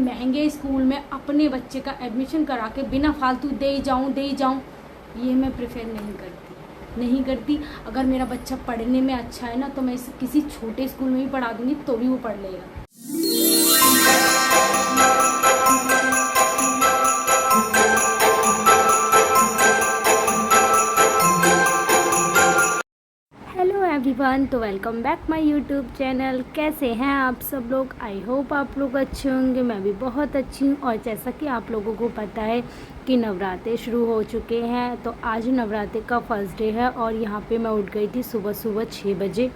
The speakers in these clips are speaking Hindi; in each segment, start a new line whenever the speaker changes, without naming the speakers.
महंगे स्कूल में अपने बच्चे का एडमिशन करा के बिना फालतू दे ही जाऊँ, ये मैं प्रेफर नहीं करती। अगर मेरा बच्चा पढ़ने में अच्छा है ना, तो मैं इसे किसी छोटे स्कूल में भी पढ़ा दूँगी तो भी वो पढ़ लेगा। एवरीवन, तो welcome back my YouTube channel. कैसे हैं आप सब लोग? आई होप आप लोग अच्छे होंगे। मैं भी बहुत अच्छी हूँ। और जैसा कि आप लोगों को पता है कि नवरात्रे शुरू हो चुके हैं, तो आज नवरात्रे का फर्स्ट डे है और यहाँ पे मैं उठ गई थी सुबह 6 बजे।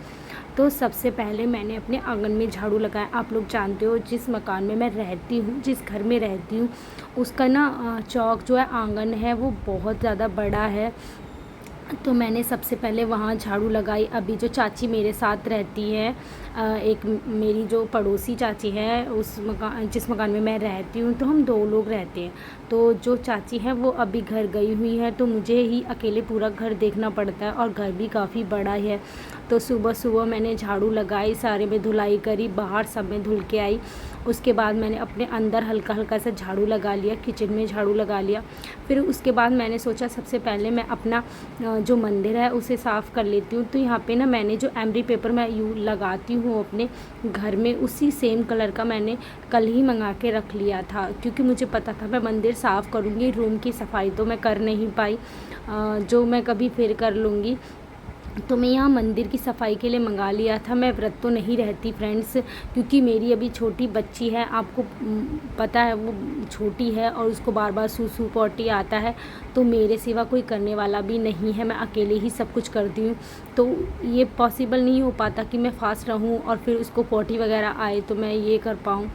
तो सबसे पहले मैंने अपने आंगन में झाड़ू लगाया। आप लोग जानते हो, जिस मकान में मैं रहती हूँ, जिस घर में रहती हूँ, उसका ना चौक जो है, आंगन है, वो बहुत ज़्यादा बड़ा है। तो मैंने सबसे पहले वहाँ झाड़ू लगाई। अभी जो चाची मेरे साथ रहती है, एक मेरी जो पड़ोसी चाची है, जिस मकान में मैं रहती हूँ, तो हम 2 लोग रहते हैं। तो जो चाची है वो अभी घर गई हुई है, तो मुझे ही अकेले पूरा घर देखना पड़ता है और घर भी काफ़ी बड़ा है। तो सुबह मैंने झाड़ू लगाई, सारे में धुलाई करी, बाहर सब में धुल के आई। उसके बाद मैंने अपने अंदर हल्का सा झाड़ू लगा लिया, किचन में झाड़ू लगा लिया। फिर उसके बाद मैंने सोचा सबसे पहले मैं अपना जो मंदिर है उसे साफ़ कर लेती हूँ। तो यहाँ पे ना मैंने जो एमरी पेपर मैं लगाती हूँ अपने घर में, उसी सेम कलर का मैंने कल ही मंगा के रख लिया था, क्योंकि मुझे पता था मैं मंदिर साफ़ करूँगी। रूम की सफाई तो मैं कर नहीं पाई, जो मैं कभी फिर कर लूँगी। तो मैं यहाँ मंदिर की सफाई के लिए मंगा लिया था। मैं व्रत तो नहीं रहती फ्रेंड्स, क्योंकि मेरी अभी छोटी बच्ची है, आपको पता है वो छोटी है और उसको बार बार सूसू पॉटी आता है। तो मेरे सिवा कोई करने वाला भी नहीं है, मैं अकेले ही सब कुछ करती हूँ। तो ये पॉसिबल नहीं हो पाता कि मैं फास्ट रहूँ और फिर उसको पॉटी वगैरह आए तो मैं ये कर पाऊँ,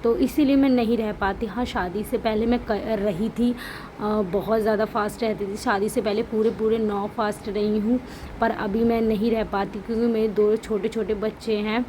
तो इसीलिए मैं नहीं रह पाती। हाँ, शादी से पहले मैं कर रही थी, बहुत ज़्यादा फास्ट रहती थी। शादी से पहले पूरे 9 फास्ट रही हूँ, पर अभी मैं नहीं रह पाती क्योंकि मेरे 2 छोटे बच्चे हैं।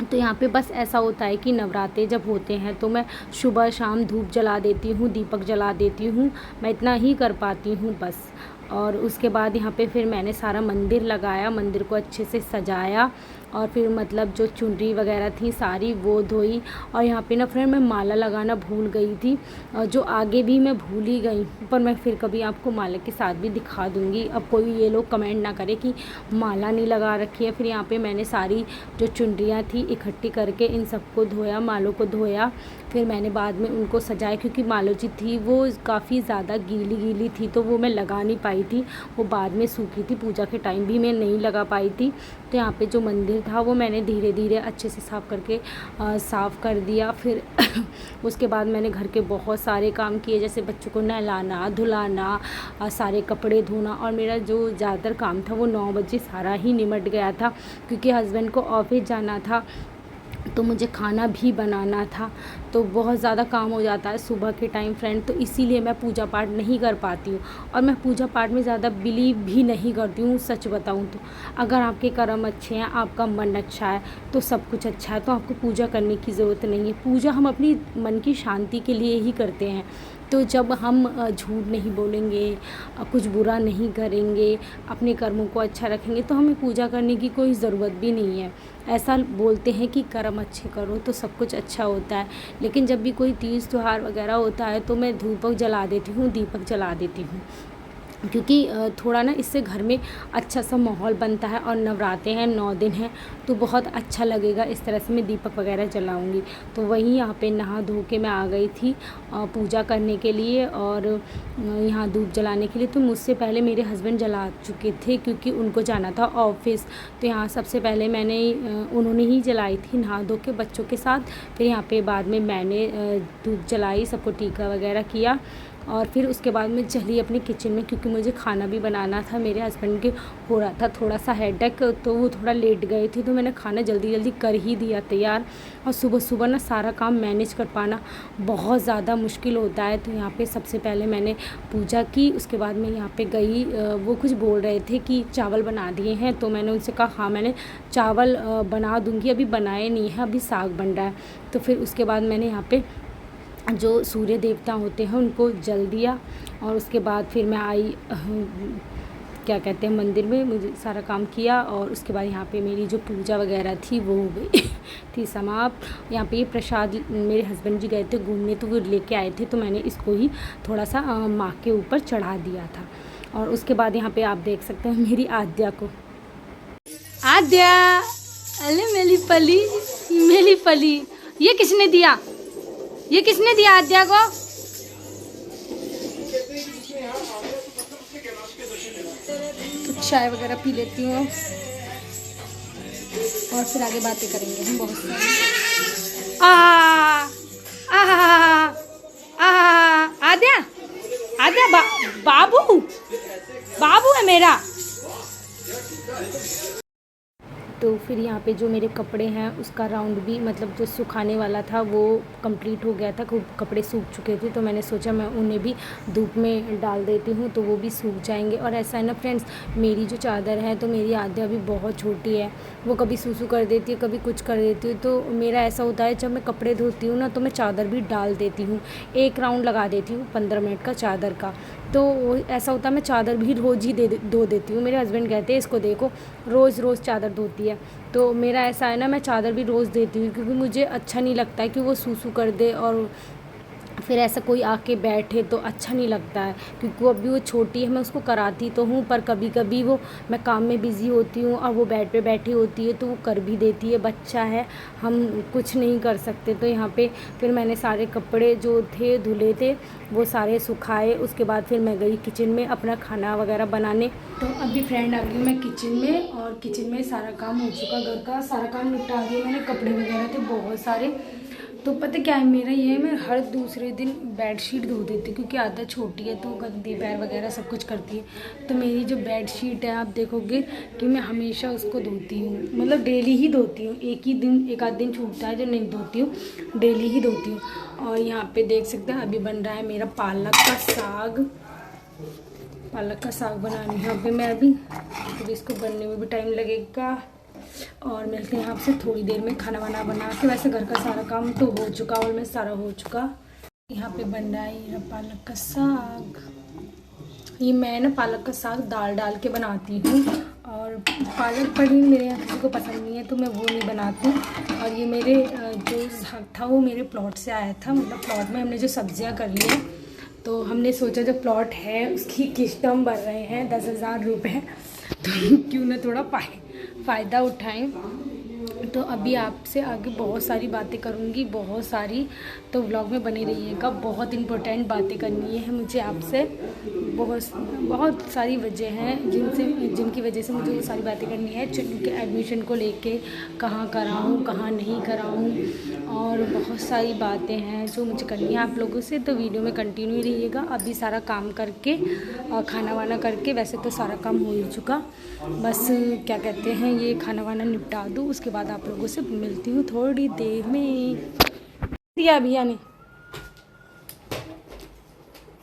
तो यहाँ पे बस ऐसा होता है कि नवरात्रे जब होते हैं तो मैं सुबह शाम धूप जला देती हूँ, दीपक जला देती हूँ, मैं इतना ही कर पाती हूँ बस। और उसके बाद यहाँ पे फिर मैंने सारा मंदिर लगाया, मंदिर को अच्छे से सजाया और फिर मतलब जो चुनरी वगैरह थी सारी वो धोई। और यहाँ पे ना फ्रेंड मैं माला लगाना भूल गई थी, जो आगे भी मैं भूल ही गई, पर मैं फिर कभी आपको माला के साथ भी दिखा दूँगी। अब कोई ये लोग कमेंट ना करे कि माला नहीं लगा रखी है। फिर यहाँ पे मैंने सारी जो चुनरियाँ थी इकट्ठी करके इन सबको धोया, मालों को धोया। फिर मैंने बाद में उनको सजाया, क्योंकि मालो जी थी वो काफ़ी ज़्यादा गीली थी, तो वो मैं लगा नहीं पाई थी, वो बाद में सूखी थी। पूजा के टाइम भी मैं नहीं लगा पाई थी। तो यहाँ पे जो मंदिर था वो मैंने धीरे अच्छे से साफ़ करके साफ़ कर दिया। फिर उसके बाद मैंने घर के बहुत सारे काम किए, जैसे बच्चों को नहलाना धुलाना, सारे कपड़े धोना। और मेरा जो ज़्यादातर काम था वो 9 बजे सारा ही निमट गया था, क्योंकि हस्बैंड को ऑफिस जाना था, तो मुझे खाना भी बनाना था। तो बहुत ज़्यादा काम हो जाता है सुबह के टाइम फ्रेंड, तो इसीलिए मैं पूजा पाठ नहीं कर पाती हूँ। और मैं पूजा पाठ में ज़्यादा बिलीव भी नहीं करती हूँ, सच बताऊँ तो। अगर आपके कर्म अच्छे हैं, आपका मन अच्छा है, तो सब कुछ अच्छा है, तो आपको पूजा करने की ज़रूरत नहीं है। पूजा हम अपनी मन की शांति के लिए ही करते हैं। तो जब हम झूठ नहीं बोलेंगे, कुछ बुरा नहीं करेंगे, अपने कर्मों को अच्छा रखेंगे, तो हमें पूजा करने की कोई ज़रूरत भी नहीं है। ऐसा बोलते हैं कि कर्म अच्छे करो तो सब कुछ अच्छा होता है, लेकिन जब भी कोई तीज त्योहार वगैरह होता है तो मैं धूप जला देती हूँ, दीपक जला देती हूँ, क्योंकि थोड़ा ना इससे घर में अच्छा सा माहौल बनता है। और नवरात्रे हैं, 9 दिन हैं, तो बहुत अच्छा लगेगा इस तरह से मैं दीपक वगैरह जलाऊंगी। तो वहीं यहाँ पे नहा धो के मैं आ गई थी पूजा करने के लिए और यहाँ धूप जलाने के लिए। तो मुझसे पहले मेरे हस्बैंड जला चुके थे, क्योंकि उनको जाना था ऑफिस। तो यहाँ सबसे पहले उन्होंने ही जलाई थी नहा धो के बच्चों के साथ। फिर यहाँ पे बाद में मैंने धूप जलाई, सबको टीका वगैरह किया। और फिर उसके बाद मैं चली अपनी किचन में, क्योंकि मुझे खाना भी बनाना था। मेरे हस्बैंड के हो रहा था थोड़ा सा हेडेक, तो वो थोड़ा लेट गए थे, तो मैंने खाना जल्दी कर ही दिया तैयार। और सुबह ना सारा काम मैनेज कर पाना बहुत ज़्यादा मुश्किल होता है। तो यहाँ पे सबसे पहले मैंने पूजा की, उसके बाद मैं यहाँ पे गई। वो कुछ बोल रहे थे कि चावल बना दिए हैं, तो मैंने उनसे कहा हाँ मैंने चावल बना दूँगी, अभी बनाए नहीं है, अभी साग बन रहा है। तो फिर उसके बाद मैंने यहाँ पे जो सूर्य देवता होते हैं उनको जल दिया। और उसके बाद फिर मैं आई क्या कहते हैं मंदिर में मुझे सारा काम किया और उसके बाद यहाँ पे मेरी जो पूजा वगैरह थी वो हो गई थी समाप्त। यहाँ पे ये प्रसाद मेरे हस्बैंड जी गए थे घूमने तो वो लेके आए थे, तो मैंने इसको ही थोड़ा सा माँ के ऊपर चढ़ा दिया था। और उसके बाद यहाँ पे आप देख सकते हैं मेरी आद्या को। आद्या, अरे मेरी पली, ये किसने दिया? ये किसने दिया आद्या को? तो चाय वगैरह पी लेती हूँ और फिर आगे बातें करेंगे हम बहुत सारी। आद्या, आद्या बाबू है मेरा। तो फिर यहाँ पे जो मेरे कपड़े हैं उसका राउंड भी मतलब जो सुखाने वाला था वो कंप्लीट हो गया था। खूब कपड़े सूख चुके थे तो मैंने सोचा मैं उन्हें भी धूप में डाल देती हूँ तो वो भी सूख जाएंगे। और ऐसा है ना फ्रेंड्स, मेरी जो चादर है तो मेरी आद्या भी बहुत छोटी है, वो कभी सूसू कर देती है कभी कुछ कर देती है। तो मेरा ऐसा होता है जब मैं कपड़े धोती हूँ ना तो मैं चादर भी डाल देती हूँ, एक राउंड लगा देती हूँ 15 मिनट का चादर का। तो ऐसा होता है मैं चादर भी रोज़ ही धो देती हूँ। मेरे हस्बैंड कहते हैं इसको देखो रोज़ चादर धोती है। तो मेरा ऐसा है ना मैं चादर भी रोज़ देती हूँ क्योंकि मुझे अच्छा नहीं लगता है कि वो सूसू कर दे और फिर ऐसा कोई आके बैठे तो अच्छा नहीं लगता है। क्योंकि वो अभी वो छोटी है, मैं उसको कराती तो हूँ पर कभी कभी वो मैं काम में बिज़ी होती हूँ और वो बेड पे बैठी होती है तो वो कर भी देती है। बच्चा है, हम कुछ नहीं कर सकते। तो यहाँ पे फिर मैंने सारे कपड़े जो थे धुले थे वो सारे सुखाए। उसके बाद फिर मैं गई किचन में अपना खाना वगैरह बनाने। तो अभी फ्रेंड आ गई मैं किचन में और किचन में सारा काम हो चुका, घर का सारा काम निपटा दिया मैंने। कपड़े वगैरह थे बहुत सारे। तो पता क्या है मेरा ये है, मैं हर दूसरे दिन बेडशीट धो देती क्योंकि आदत छोटी है तो गंदी पैर वगैरह सब कुछ करती है। तो मेरी जो बेडशीट है आप देखोगे कि मैं हमेशा उसको धोती हूँ, मतलब डेली ही धोती हूँ। एक आध दिन छूटता है जो नहीं धोती हूँ, डेली ही धोती हूँ। और यहाँ पे देख सकते हैं अभी बन रहा है मेरा पालक का साग। पालक का साग बनानी है यहाँ पे मैं अभी, तो इसको बनने में भी टाइम लगेगा। और मिलते हैं आपसे थोड़ी देर में खाना वाना बना के। वैसे घर का सारा काम तो हो चुका और मैं सारा हो चुका। यहाँ पे बन रहा है ये पालक का साग। ये मैं ना पालक का साग दाल डाल के बनाती हूँ और पालक पनीर मेरे यहाँ किसी को पसंद नहीं है तो मैं वो नहीं बनाती। और ये मेरे जो साग था वो मेरे प्लॉट से आया था, मतलब प्लॉट में हमने जो सब्जियाँ कर ली हैं तो हमने सोचा जो प्लॉट है उसकी किस्त हम भर रहे हैं 10,000 रुपये, तो क्यों ना थोड़ा फ़ायदा उठाएं। तो अभी आपसे आगे बहुत सारी बातें करूँगी, बहुत सारी, तो व्लॉग में बने रहिएगा। बहुत इम्पोर्टेंट बातें करनी है मुझे आपसे। बहुत सारी वजह हैं जिनकी वजह से मुझे वो सारी बातें करनी है। उनके एडमिशन को लेके कहाँ कराऊँ कहाँ नहीं कराऊँ, और बहुत सारी बातें हैं जो मुझे करनी है आप लोगों से। तो वीडियो में कंटिन्यू रहिएगा। अभी सारा काम करके और खाना वाना करके, वैसे तो सारा काम हो ही चुका, बस क्या कहते हैं ये खाना वाना निपटा दूँ उसके बाद आप लोगों से मिलती हूँ थोड़ी देर में। दिया भैया ने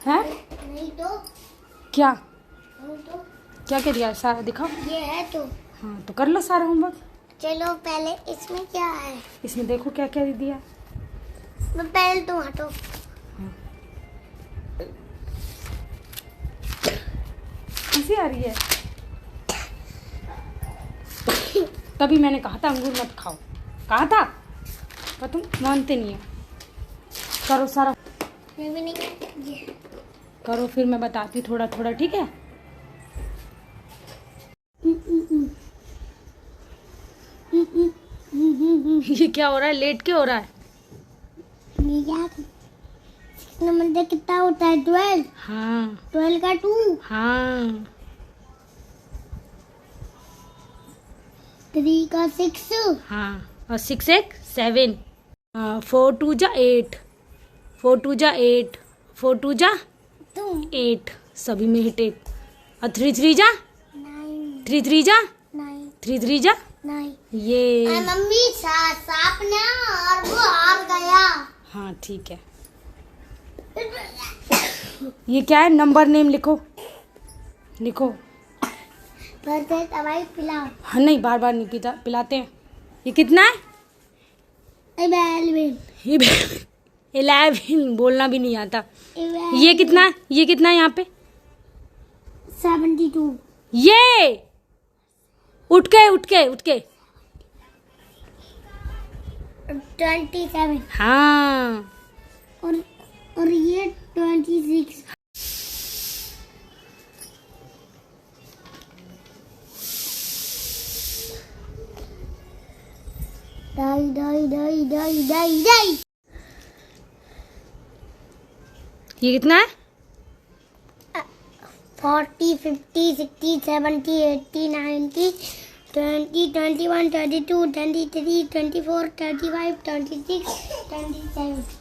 है
नहीं तो
क्या
तो
क्या क्या दिया सारा दिखाओ।
ये है तो
हाँ तो कर लो सारा होमवर्क।
चलो पहले इसमें क्या है,
इसमें देखो क्या क्या दिया।
मैं पहले तो हटो।
कैसी आ रही है? तभी मैंने कहा था अंगूर मत खाओ, कहा था पर तुम मानते नहीं हो। करो सारा,
मैं भी नहीं
करो फिर मैं बताती थोड़ा थोड़ा, ठीक है? ये क्या हो रहा है, लेट के हो रहा है?
नंबर कितना होता है? 12।
हाँ
12 का 2।
हाँ
3 का 6।
हाँ और 6 एक 7। 4 2 जा 8, 4 2 जा 8, 4 2 जा 8, सभी में हिट 8। और 3 3 जा
9।
3 3 जा
9।
3 3 जा
9।
ये
मम्मी सांप ना और वो हार गया।
हाँ ठीक है। ये क्या है? नंबर नेम लिखो, लिखो।
दवाई पिलाओ।
हाँ नहीं बार बार नहीं पिलाते हैं। ये कितना है? 11 बोलना भी नहीं आता। ये कितना है? ये कितना है यहाँ पे?
72।
ये उठ के
27।
हाँ
और ये 26। दाई।
ये कितना है?
40, 50, 60, 70, 80, 90, 20, 21, 22, 23, 24, 25, 26, 27।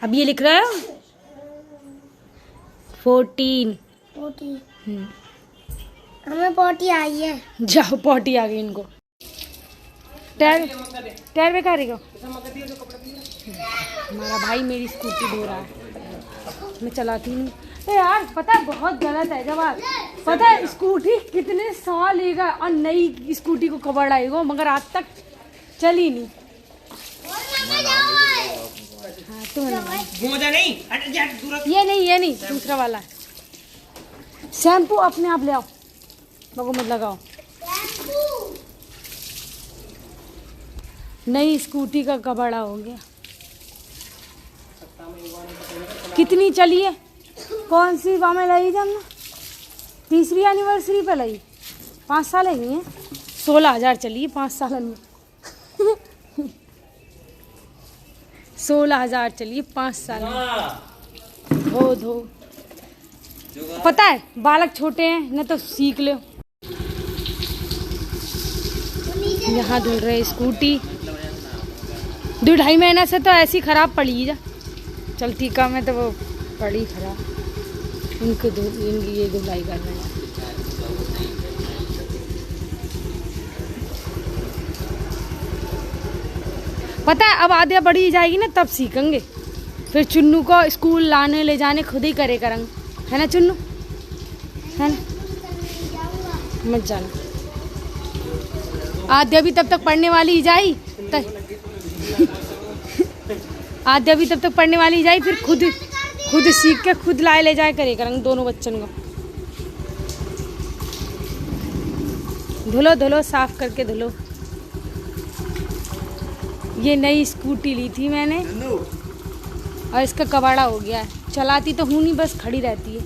अब ये लिख रहे हो 14।
40। हमें 40 आई है।
जाओ पॉटी आ गई इनको। टायर में करेगा। हमारा भाई मेरी स्कूटी धो रहा है, मैं चलाती नहीं। ए यार पता है बहुत गलत है जवाब। पता है स्कूटी कितने साल लेगा और नई स्कूटी को कवर आएगा मगर आज तक चली नहीं। हाँ तुम ये नहीं दूसरा वाला है। शैम्पू अपने आप ले आओ, मगो मत लगाओ। नई स्कूटी का कबाड़ा हो गया। कितनी चली है? कौन सी वाह में लाई जब ना 3री एनिवर्सरी पे लाई। 5 साल ही है। 16,000 चली है 5 साल में। 16,000 चलिए 5 साल में। धो पता है बालक छोटे हैं न तो सीख लो। यहाँ धुल रहे स्कूटी 2-2.5 महीना से तो ऐसी खराब पड़ी जा चलती कम है तो वो पड़ी खराब। इनकी ये धुलाई कर रहे हैं। पता है अब आदिया बड़ी जाएगी ना तब सीखेंगे। फिर चुन्नू को स्कूल लाने ले जाने खुद ही करे करेंगे, है ना चुन्नू? है ना? मत जाना। आद्या भी तब तक पढ़ने वाली ही जाई आद्या भी तब तक पढ़ने वाली ही जाई, फिर खुद सीख के खुद लाए ले जाए करे करेंगे दोनों बच्चों को। धुलो साफ करके धुलो। ये नई स्कूटी ली थी मैंने और इसका कबाड़ा हो गया है। चलाती तो हूँ नहीं, बस खड़ी रहती है।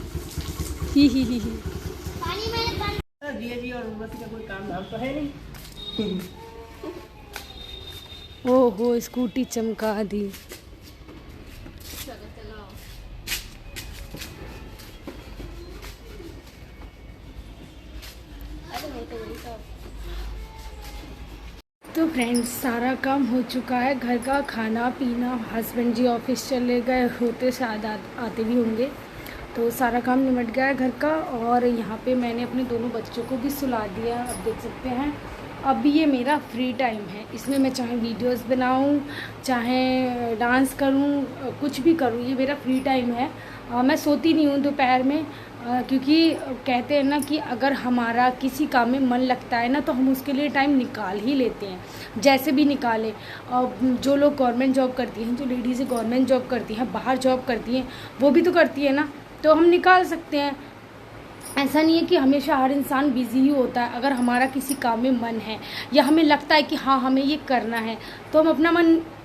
ही। ओहो स्कूटी चमका दी। तो फ्रेंड्स सारा काम हो चुका है, घर का खाना पीना। हस्बैंड जी ऑफिस चले गए होते शायद आते भी होंगे, तो सारा काम निमट गया है घर का। और यहाँ पे मैंने अपने दोनों बच्चों को भी सुला दिया, अब देख सकते हैं। अब ये मेरा फ्री टाइम है, इसमें मैं चाहे वीडियोस बनाऊं, चाहे डांस करूं, कुछ भी करूं, ये मेरा फ्री टाइम है। मैं सोती नहीं हूँ दोपहर में, क्योंकि कहते हैं ना कि अगर हमारा किसी काम में मन लगता है ना तो हम उसके लिए टाइम निकाल ही लेते हैं, जैसे भी निकालें। जो लोग गवर्नमेंट जॉब करती हैं, जो लेडीज़ गवर्नमेंट जॉब करती हैं, बाहर जॉब करती हैं, वो भी तो करती है ना, तो हम निकाल सकते हैं। ऐसा नहीं है कि हमेशा हर इंसान बिजी ही होता है। अगर हमारा किसी काम में मन है या हमें लगता है कि हाँ हमें ये करना है, तो हम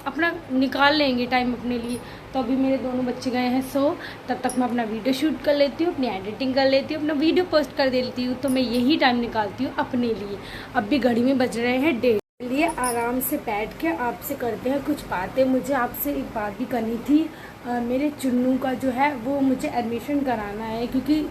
अपना निकाल लेंगे टाइम अपने लिए। तो अभी मेरे दोनों बच्चे गए हैं सो, तब तक मैं अपना वीडियो शूट कर लेती हूँ, अपनी एडिटिंग कर लेती हूँ, अपना वीडियो पोस्ट कर देती हूँ। तो मैं यही टाइम निकालती हूँ अपने लिए। अब भी घड़ी में बज रहे हैं 1:30। लिए आराम से बैठ के आपसे करते हैं कुछ बातें। मुझे आपसे एक बात भी करनी थी। मेरे चुन्नू का जो है वो मुझे एडमिशन कराना है, क्योंकि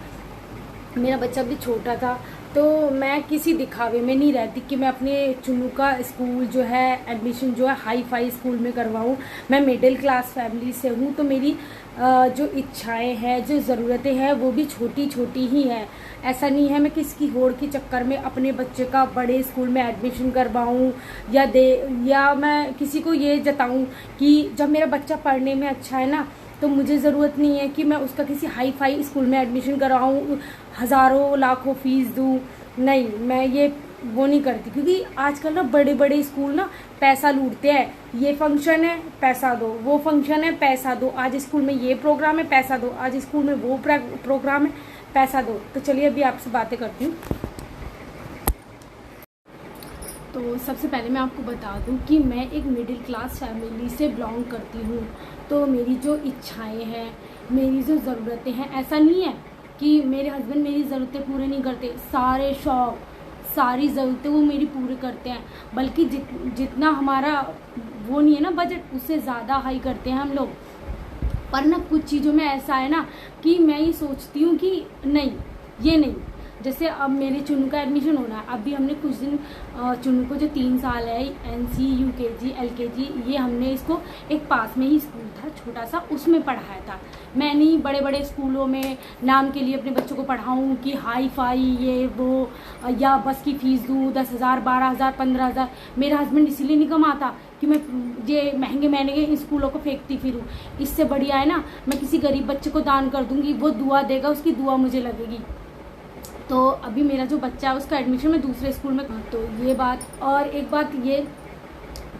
मेरा बच्चा भी छोटा था, तो मैं किसी दिखावे में नहीं रहती कि मैं अपने चुन्नू का स्कूल जो है एडमिशन जो है हाई फाई स्कूल में करवाऊँ। मैं मिडिल क्लास फैमिली से हूँ, तो मेरी जो इच्छाएं हैं, जो ज़रूरतें हैं, वो भी छोटी छोटी ही हैं। ऐसा नहीं है मैं किसकी होड़ के चक्कर में अपने बच्चे का बड़े स्कूल में एडमिशन करवाऊँ या मैं किसी को ये जताऊँ कि जब मेरा बच्चा पढ़ने में अच्छा है ना, तो मुझे ज़रूरत नहीं है कि मैं उसका किसी हाई फाई स्कूल में एडमिशन कराऊँ, हज़ारों लाखों फीस दूँ। नहीं, मैं ये वो नहीं करती, क्योंकि आजकल ना बड़े बड़े स्कूल ना पैसा लूटते हैं। ये फंक्शन है पैसा दो, वो फंक्शन है पैसा दो, आज स्कूल में ये प्रोग्राम है पैसा दो, आज स्कूल में वो प्रोग्राम है पैसा दो। तो चलिए अभी आपसे बातें करती हूँ। तो सबसे पहले मैं आपको बता दूं कि मैं एक मिडिल क्लास फैमिली से बिलोंग करती हूँ। तो मेरी जो इच्छाएं हैं, मेरी जो ज़रूरतें हैं, ऐसा नहीं है कि मेरे हस्बैंड मेरी ज़रूरतें पूरे नहीं करते। सारे शौक़, सारी ज़रूरतें वो मेरी पूरी करते हैं, बल्कि जितना हमारा वो नहीं है ना बजट, उससे ज़्यादा हाई करते हैं हम लोग। पर ना कुछ चीज़ों में ऐसा है ना कि मैं ये सोचती हूँ कि नहीं, ये नहीं। जैसे अब मेरे चुनू का एडमिशन होना है, अभी हमने कुछ दिन चुनू को जो 3 साल है NC UKG LKG, ये हमने इसको एक पास में ही स्कूल था छोटा सा, उसमें पढ़ाया था। मैं नहीं बड़े बड़े स्कूलों में नाम के लिए अपने बच्चों को पढ़ाऊँ कि हाई फाई ये वो, या बस की फ़ीस दूँ 10,000 12,000 15,000। मेरा हस्बैंड इसीलिए नहीं कमाता कि मैं ये महंगे महंगे इन स्कूलों को फेंकती फिरूँ। इससे बढ़िया है ना मैं किसी गरीब बच्चे को दान कर दूँगी, वो दुआ देगा, उसकी दुआ मुझे लगेगी। तो अभी मेरा जो बच्चा है उसका एडमिशन मैं दूसरे स्कूल में, तो ये बात। और एक बात ये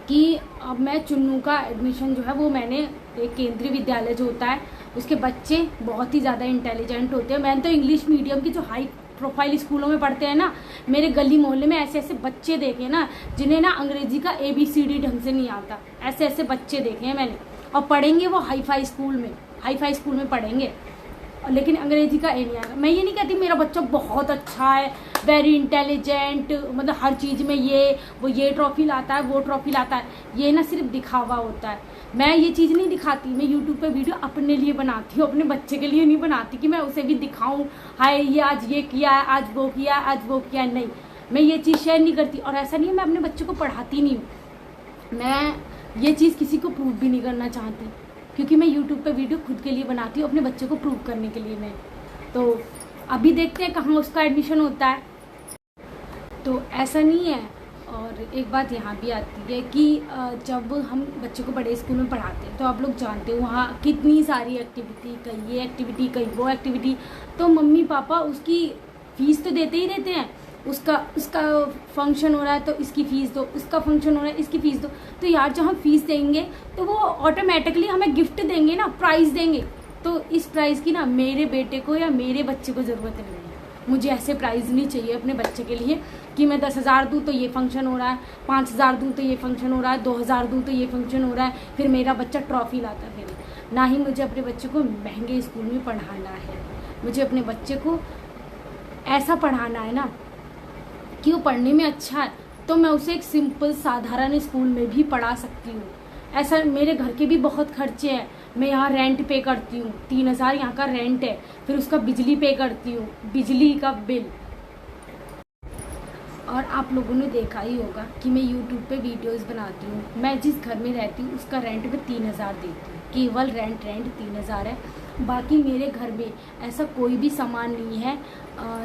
कि अब मैं चुन्नू का एडमिशन जो है वो मैंने एक केंद्रीय विद्यालय जो होता है, उसके बच्चे बहुत ही ज़्यादा इंटेलिजेंट होते हैं। मैंने तो इंग्लिश मीडियम की जो हाई प्रोफाइल स्कूलों में पढ़ते हैं ना, मेरे गली मोहल्ले में ऐसे ऐसे बच्चे देखे ना जिन्हें ना अंग्रेजी का ABCD ढंग से नहीं आता। ऐसे ऐसे बच्चे देखे हैं मैंने, और पढ़ेंगे वो हाई फाई स्कूल में पढ़ेंगे, लेकिन अंग्रेजी का ए नहीं आएगा। मैं ये नहीं कहती मेरा बच्चा बहुत अच्छा है, वेरी इंटेलिजेंट, मतलब हर चीज़ में ये ट्रॉफी लाता है, वो ट्रॉफी लाता है। ये ना सिर्फ दिखावा होता है। मैं ये चीज़ नहीं दिखाती, मैं यूट्यूब पे वीडियो अपने लिए बनाती हूँ, अपने बच्चे के लिए नहीं बनाती कि मैं उसे भी दिखाऊँ, हाय ये आज ये किया है, आज वो किया है, आज वो किया है। नहीं, मैं ये चीज़ शेयर नहीं करती। और ऐसा नहीं है मैं अपने बच्चे को पढ़ाती नहीं हूँ, मैं ये चीज़ किसी को प्रूव भी नहीं करना चाहती, क्योंकि मैं YouTube पे वीडियो खुद के लिए बनाती हूँ, अपने बच्चे को प्रूव करने के लिए नहीं। तो अभी देखते हैं कहाँ उसका एडमिशन होता है। तो ऐसा नहीं है। और एक बात यहाँ भी आती है कि जब हम बच्चे को बड़े स्कूल में पढ़ाते हैं तो आप लोग जानते हो वहाँ कितनी सारी एक्टिविटी, कहीं ये एक्टिविटी कहीं वो एक्टिविटी। तो मम्मी पापा उसकी फ़ीस तो देते ही देते हैं, उसका फंक्शन हो रहा है तो इसकी फ़ीस दो, उसका फंक्शन हो रहा है इसकी फ़ीस दो। तो यार जब हम फीस देंगे तो वो ऑटोमेटिकली हमें गिफ्ट देंगे ना, प्राइज़ देंगे। तो इस प्राइज़ की ना मेरे बेटे को या मेरे बच्चे को ज़रूरत नहीं है। मुझे ऐसे प्राइज़ नहीं चाहिए अपने बच्चे के लिए कि मैं 10,000 दूँ तो ये फंक्शन हो रहा है, 5,000 दूँ तो ये फंक्शन हो रहा है, 2,000 दूँ तो ये फंक्शन हो रहा है, फिर मेरा बच्चा ट्रॉफी लाता है। फिर ना ही मुझे अपने बच्चे को महंगे स्कूल में पढ़ाना है। मुझे अपने बच्चे को ऐसा पढ़ाना है ना कि वो पढ़ने में अच्छा है, तो मैं उसे एक सिंपल साधारण स्कूल में भी पढ़ा सकती हूँ। ऐसा मेरे घर के भी बहुत खर्चे हैं। मैं यहाँ रेंट पे करती हूँ, 3,000 यहाँ का रेंट है, फिर उसका बिजली पे करती हूँ, बिजली का बिल। और आप लोगों ने देखा ही होगा कि मैं YouTube पे वीडियोस बनाती हूँ। मैं जिस घर में रहती हूँ उसका रेंट मैं 3,000 देती हूँ, केवल रेंट 3,000 है। बाकी मेरे घर में ऐसा कोई भी सामान नहीं है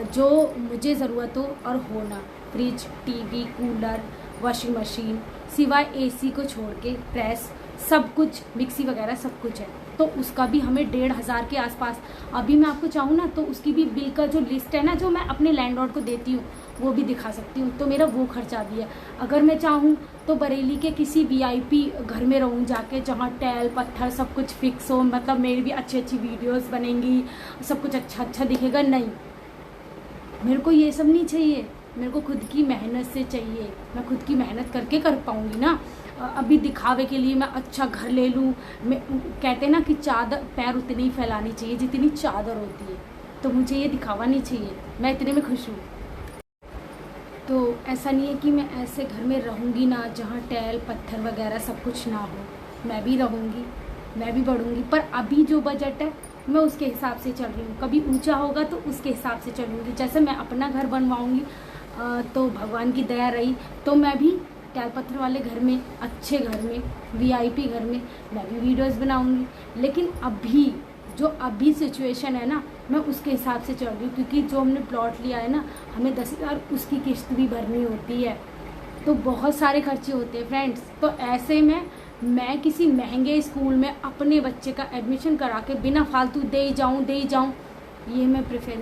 जो मुझे ज़रूरत हो और होना। Fridge, TV, cooler, washing machine, सिवाय AC को छोड़ के प्रेस, सब कुछ, मिक्सी वगैरह सब कुछ है। तो उसका भी हमें 1,500 के आसपास। अभी मैं आपको चाहूँ ना तो उसकी भी बिल का जो लिस्ट है ना, जो मैं अपने लैंडलॉर्ड को देती हूँ, वो भी दिखा सकती हूँ। तो मेरा वो खर्चा भी है। अगर मैं चाहूँ तो बरेली के किसी VIP घर में रहूँ जाके, जहाँ टाइल पत्थर सब कुछ फिक्स हो, मतलब मेरी भी अच्छी अच्छी वीडियोस बनेंगी, सब कुछ अच्छा अच्छा दिखेगा। नहीं, मेरे को ये सब नहीं चाहिए। मेरे को खुद की मेहनत से चाहिए। मैं खुद की मेहनत करके कर पाऊँगी ना। अभी दिखावे के लिए मैं अच्छा घर ले लूँ, मैं कहते हैं ना कि चादर पैर उतनी ही फैलानी चाहिए जितनी चादर होती है। तो मुझे ये दिखावा नहीं चाहिए, मैं इतने में खुश हूँ। तो ऐसा नहीं है कि मैं ऐसे घर में रहूँगी ना जहाँ टाइल पत्थर वगैरह सब कुछ ना हो। मैं भी रहूँगी, मैं भी बढ़ूँगी, पर अभी जो बजट है मैं उसके हिसाब से चल रही हूँ। कभी ऊंचा होगा तो उसके हिसाब से चलूँगी। जैसे मैं अपना घर बनवाऊँगी तो भगवान की दया रही तो मैं भी टाइल पत्थर वाले घर में, अच्छे घर में, VIP घर में मैं भी वीडियोस बनाऊँगी। लेकिन अभी सिचुएशन है ना, मैं उसके हिसाब से चल रही हूँ, क्योंकि जो हमने प्लॉट लिया है ना, हमें 10,000 उसकी किस्त भी भरनी होती है। तो बहुत सारे खर्चे होते हैं फ्रेंड्स। तो ऐसे में मैं किसी महंगे स्कूल में अपने बच्चे का एडमिशन करा के बिना फालतू दे ही जाऊँ, ये मैं प्रेफर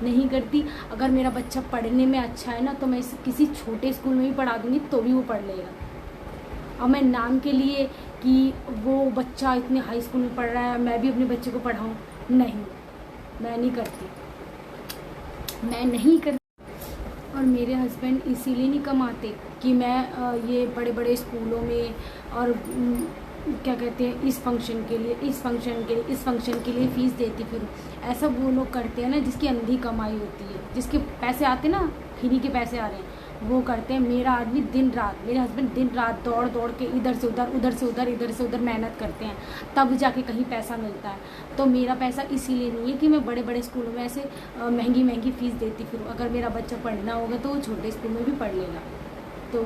नहीं करती। अगर मेरा बच्चा पढ़ने में अच्छा है ना, तो मैं इसे किसी छोटे स्कूल में भी पढ़ा दूँगी तो भी वो पढ़ लेगा। और मैं नाम के लिए कि वो बच्चा इतने हाई स्कूल में पढ़ रहा है, मैं भी अपने बच्चे को पढ़ाऊँ, नहीं। मैं नहीं करती, मैं नहीं करती। और मेरे हस्बैंड इसीलिए नहीं कमाते कि मैं ये बड़े बड़े स्कूलों में और क्या कहते हैं इस फंक्शन के लिए, इस फंक्शन के लिए, इस फंक्शन के लिए फ़ीस देती फिरूँ। ऐसा वो लोग करते हैं ना जिसकी अंधी कमाई होती है, जिसके पैसे आते ना, फ्री के पैसे आ रहे हैं, वो करते हैं। मेरा आदमी दिन रात, मेरे हस्बैंड दिन रात दौड़ दौड़ के इधर से उधर, उधर से उधर, इधर से उधर मेहनत करते हैं, तब जाके कहीं पैसा मिलता है। तो मेरा पैसा इसीलिए नहीं है कि मैं बड़े बड़े स्कूलों में ऐसे महंगी महंगी फ़ीस देती फिरूँ। अगर मेरा बच्चा पढ़ना होगा तो वो छोटे स्कूल में भी पढ़ लेगा। तो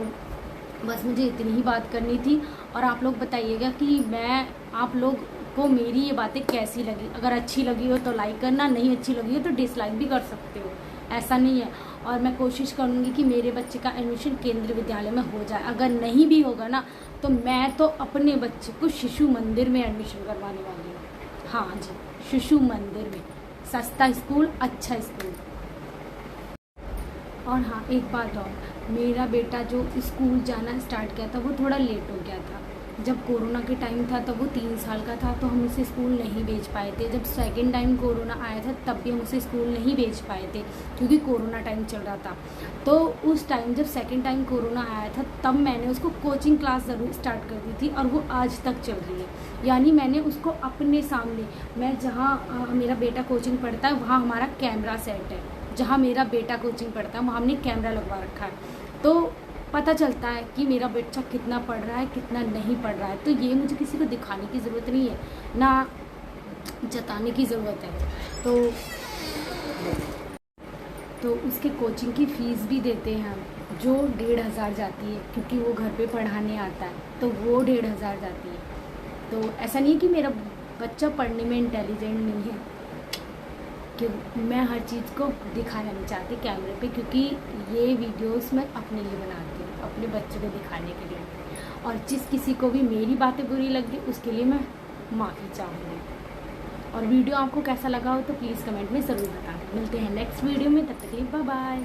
बस मुझे इतनी ही बात करनी थी। और आप लोग बताइएगा कि आप लोग को मेरी ये बातें कैसी लगी। अगर अच्छी लगी हो तो लाइक करना, नहीं अच्छी लगी हो तो डिसलाइक भी कर सकते हो, ऐसा नहीं है। और मैं कोशिश करूँगी कि मेरे बच्चे का एडमिशन केंद्रीय विद्यालय में हो जाए। अगर नहीं भी होगा ना तो मैं तो अपने बच्चे को शिशु मंदिर में एडमिशन करवाने वाली हूँ। हाँ जी, शिशु मंदिर में, सस्ता स्कूल, अच्छा स्कूल। और हाँ, एक बात और, मेरा बेटा जो स्कूल जाना स्टार्ट किया था वो थोड़ा लेट हो गया था। जब कोरोना के टाइम था तब वो 3 साल का था, तो हम उसे स्कूल नहीं भेज पाए थे। जब सेकंड टाइम कोरोना आया था तब भी हम उसे स्कूल नहीं भेज पाए थे क्योंकि कोरोना टाइम चल रहा था। तो उस टाइम जब सेकंड टाइम कोरोना आया था तब मैंने उसको कोचिंग क्लास ज़रूर स्टार्ट कर दी थी और वो आज तक चल रही है। यानी मैंने उसको अपने सामने, मैं जहाँ मेरा बेटा कोचिंग पढ़ता है वहाँ हमारा कैमरा सेट है, जहाँ मेरा बेटा कोचिंग पढ़ता है वहाँ हमने कैमरा लगवा रखा है, तो पता चलता है कि मेरा बच्चा कितना पढ़ रहा है, कितना नहीं पढ़ रहा है। तो ये मुझे किसी को दिखाने की ज़रूरत नहीं है, ना जताने की ज़रूरत है। तो उसके कोचिंग की फ़ीस भी देते हैं हम, जो 1,500 जाती है, क्योंकि वो घर पे पढ़ाने आता है तो वो 1,500 जाती है। तो ऐसा नहीं है कि मेरा बच्चा पढ़ने में इंटेलिजेंट नहीं है, कि मैं हर चीज़ को दिखाना नहीं चाहती कैमरे पे, क्योंकि ये वीडियोस मैं अपने लिए बनाती हूँ, अपने बच्चे को दिखाने के लिए। और जिस किसी को भी मेरी बातें बुरी लगी उसके लिए मैं माफ़ी चाहूँगी। और वीडियो आपको कैसा लगा हो तो प्लीज़ कमेंट में ज़रूर बताना। मिलते हैं नेक्स्ट वीडियो में, तब तक के लिए बाय बाय।